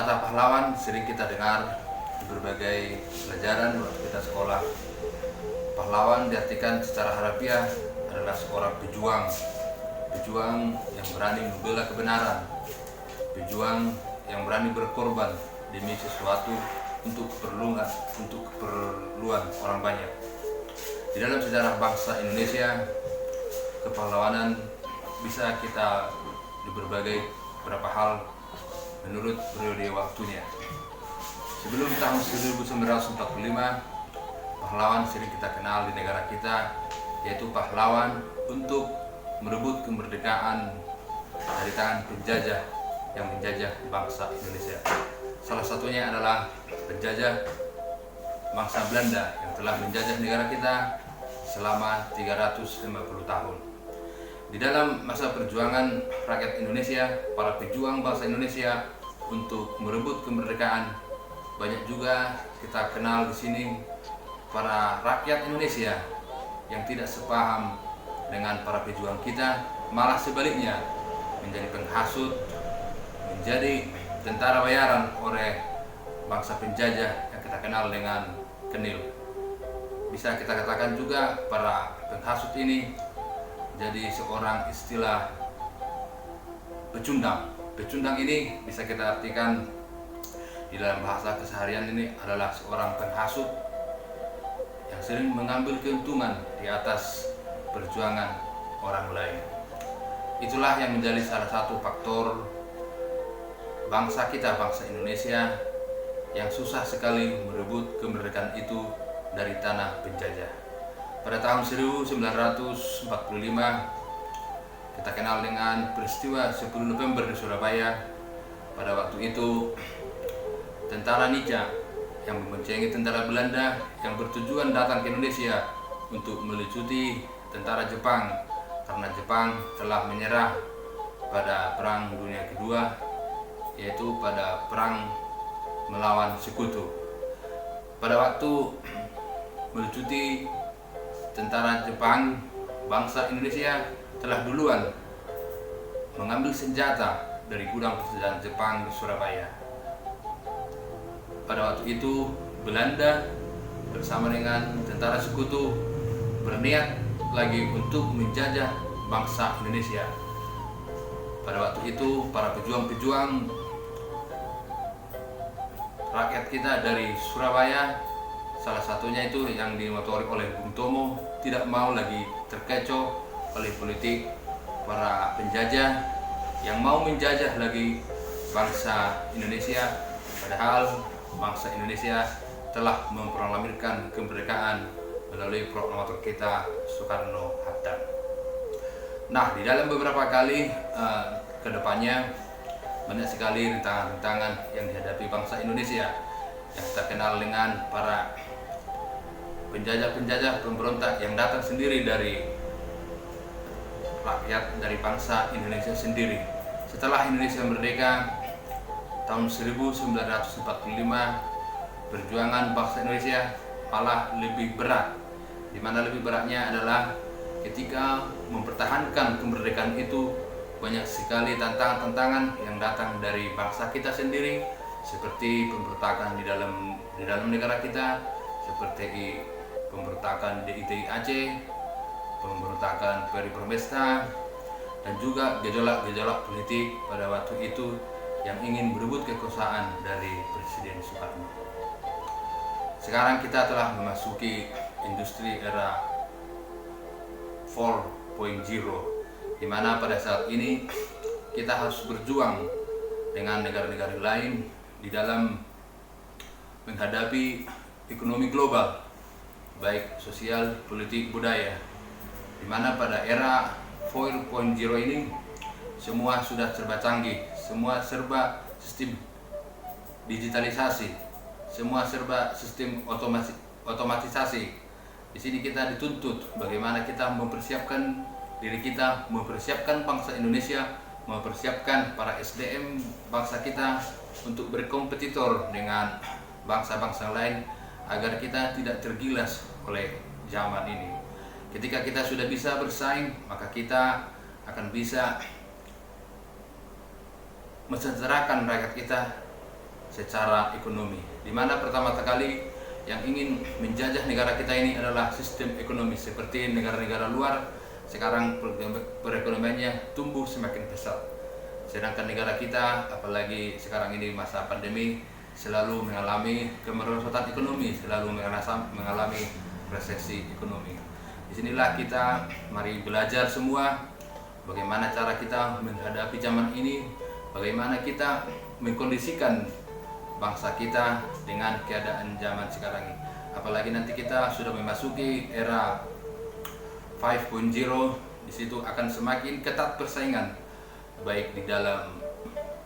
Kata pahlawan sering kita dengar di berbagai pelajaran waktu kita sekolah. Pahlawan diartikan secara harafiah adalah seorang pejuang, pejuang yang berani membela kebenaran, pejuang yang berani berkorban demi sesuatu untuk keperluan orang banyak. Di dalam sejarah bangsa Indonesia, kepahlawanan bisa kita di berbagai beberapa hal menurut periode waktunya. Sebelum tahun 1945, pahlawan sering kita kenal di negara kita, yaitu pahlawan untuk merebut kemerdekaan dari tangan penjajah yang menjajah bangsa Indonesia. Salah satunya adalah penjajah bangsa Belanda yang telah menjajah negara kita selama 350 tahun. Di dalam masa perjuangan rakyat Indonesia, para pejuang bangsa Indonesia untuk merebut kemerdekaan, banyak juga kita kenal di sini para rakyat Indonesia yang tidak sepaham dengan para pejuang kita, malah sebaliknya menjadi penghasut, menjadi tentara bayaran oleh bangsa penjajah yang kita kenal dengan Kenil. Bisa kita katakan juga para penghasut ini jadi seorang istilah pecundang. Pecundang ini bisa kita artikan di dalam bahasa keseharian ini adalah seorang penghasut yang sering mengambil keuntungan di atas perjuangan orang lain. Itulah yang menjadi salah satu faktor bangsa kita, bangsa Indonesia, yang susah sekali merebut kemerdekaan itu dari tanah penjajah. Pada tahun 1945, kita kenal dengan peristiwa 10 November di Surabaya. Pada waktu itu, tentara Nica yang memboncengi tentara Belanda yang bertujuan datang ke Indonesia untuk melucuti tentara Jepang karena Jepang telah menyerah pada Perang Dunia Kedua, yaitu pada perang melawan Sekutu. Pada waktu melucuti tentara Jepang, bangsa Indonesia telah duluan mengambil senjata dari gudang persenjataan Jepang di Surabaya. Pada waktu itu Belanda bersama dengan tentara Sekutu berniat lagi untuk menjajah bangsa Indonesia. Pada waktu itu para pejuang-pejuang rakyat kita dari Surabaya, salah satunya itu yang dimotori oleh Bung Tomo, tidak mau lagi terkecoh oleh politik para penjajah yang mau menjajah lagi bangsa Indonesia, padahal bangsa Indonesia telah memproklamirkan kemerdekaan melalui proklamator kita Soekarno-Hatta. Nah, di dalam beberapa kali ke depannya banyak sekali rintangan-rintangan yang dihadapi bangsa Indonesia yang kita kenal dengan para penjajah-penjajah pemberontak yang datang sendiri dari rakyat, dari bangsa Indonesia sendiri. Setelah Indonesia merdeka tahun 1945, perjuangan bangsa Indonesia malah lebih berat. Di mana lebih beratnya adalah ketika mempertahankan kemerdekaan itu, banyak sekali tantangan-tantangan yang datang dari bangsa kita sendiri, seperti pemberontakan di dalam negara kita, seperti pemberontakan DITI Aceh, pemberontakan Peri Permesta, dan juga gejolak-gejolak politik pada waktu itu yang ingin berebut kekuasaan dari Presiden Soekarno. Sekarang kita telah memasuki industri era 4.0, di mana pada saat ini kita harus berjuang dengan negara-negara lain di dalam menghadapi ekonomi global, baik sosial, politik, budaya, di mana pada era 4.0 ini semua sudah serba canggih, semua serba sistem digitalisasi, semua serba sistem otomatisasi. Di sini kita dituntut bagaimana kita mempersiapkan diri kita, mempersiapkan bangsa Indonesia, mempersiapkan para SDM bangsa kita untuk berkompetitor dengan bangsa-bangsa lain agar kita tidak tergilas oleh zaman ini. Ketika kita sudah bisa bersaing, maka kita akan bisa mensejahterakan rakyat kita secara ekonomi. Di mana pertama kali yang ingin menjajah negara kita ini adalah sistem ekonomi seperti negara-negara luar. Sekarang perekonomiannya tumbuh semakin pesat. Sedangkan negara kita, apalagi sekarang ini masa pandemi, selalu mengalami kemerosotan ekonomi, selalu mengalami resesi ekonomi. Disinilah kita mari belajar semua bagaimana cara kita menghadapi zaman ini, bagaimana kita mengkondisikan bangsa kita dengan keadaan zaman sekarang ini. Apalagi nanti kita sudah memasuki era 5.0, di situ akan semakin ketat persaingan, baik di dalam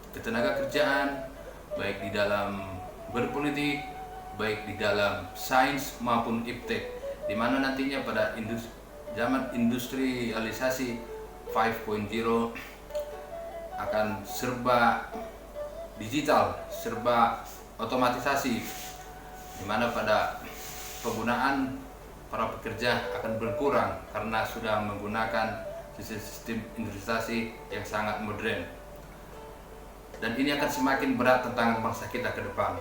ketenaga kerjaan, baik di dalam berpolitik, baik di dalam sains maupun iptek, di mana nantinya pada zaman industrialisasi 5.0 akan serba digital, serba otomatisasi, di mana pada penggunaan para pekerja akan berkurang karena sudah menggunakan sistem industrialisasi yang sangat modern. Dan ini akan semakin berat tantangan bangsa kita ke depan,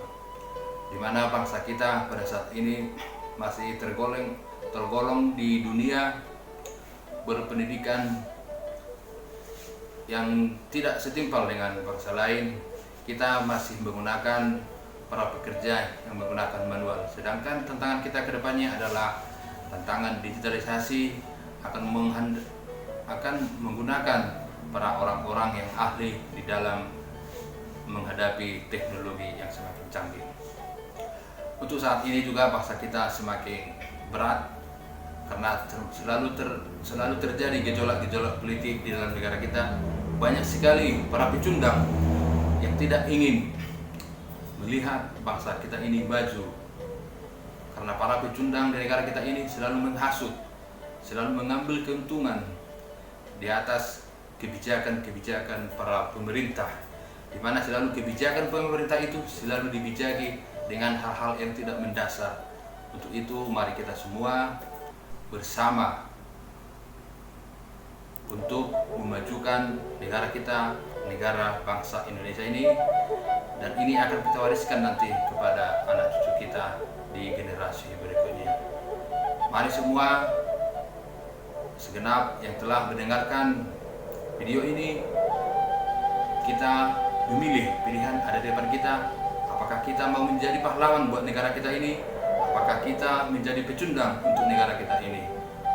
di mana bangsa kita pada saat ini masih tergolong di dunia berpendidikan yang tidak setimpal dengan bangsa lain. Kita masih menggunakan para pekerja yang menggunakan manual, sedangkan tantangan kita ke depannya adalah tantangan digitalisasi, akan menggunakan para orang-orang yang ahli di dalam menghadapi teknologi yang semakin canggih. Untuk saat ini juga bangsa kita semakin berat karena selalu terjadi gejolak-gejolak politik di dalam negara kita. Banyak sekali para pecundang yang tidak ingin melihat bangsa kita ini maju, karena para pecundang di negara kita ini selalu menghasut, selalu mengambil keuntungan di atas kebijakan-kebijakan para pemerintah, di mana selalu kebijakan pemerintah itu selalu dibijaki dengan hal-hal yang tidak mendasar. Untuk itu mari kita semua bersama untuk memajukan negara kita, negara bangsa Indonesia ini, dan ini akan kita wariskan nanti kepada anak cucu kita di generasi berikutnya. Mari semua segenap yang telah mendengarkan video ini, kita memilih pilihan ada di depan kita. Apakah kita mau menjadi pahlawan buat negara kita ini? Apakah kita menjadi pecundang untuk negara kita ini?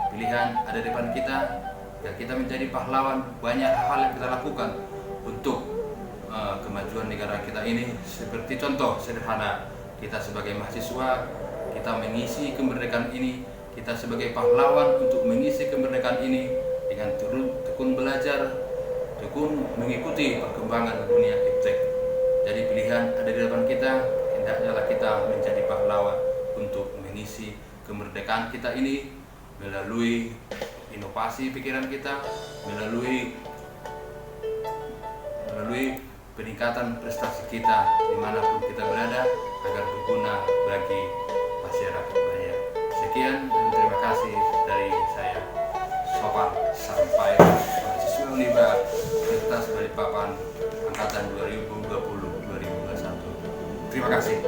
Pilihan ada di depan kita. Ya, kita menjadi pahlawan, banyak hal yang kita lakukan untuk kemajuan negara kita ini. Seperti contoh sederhana, kita sebagai mahasiswa, kita mengisi kemerdekaan ini. Kita sebagai pahlawan untuk mengisi kemerdekaan ini dengan tekun belajar, tekun mengikuti perkembangan dunia iptek. Jadi pilihan ada di depan kita, hendaknya kita menjadi pahlawan untuk mengisi kemerdekaan kita ini melalui inovasi pikiran kita, melalui peningkatan prestasi kita dimanapun kita berada agar berguna bagi masyarakat banyak. Sekian dan terima kasih dari saya, Sopar, sampai mahasiswa Uniba Universitas Balikpapan angkatan 2020-2021. Terima kasih.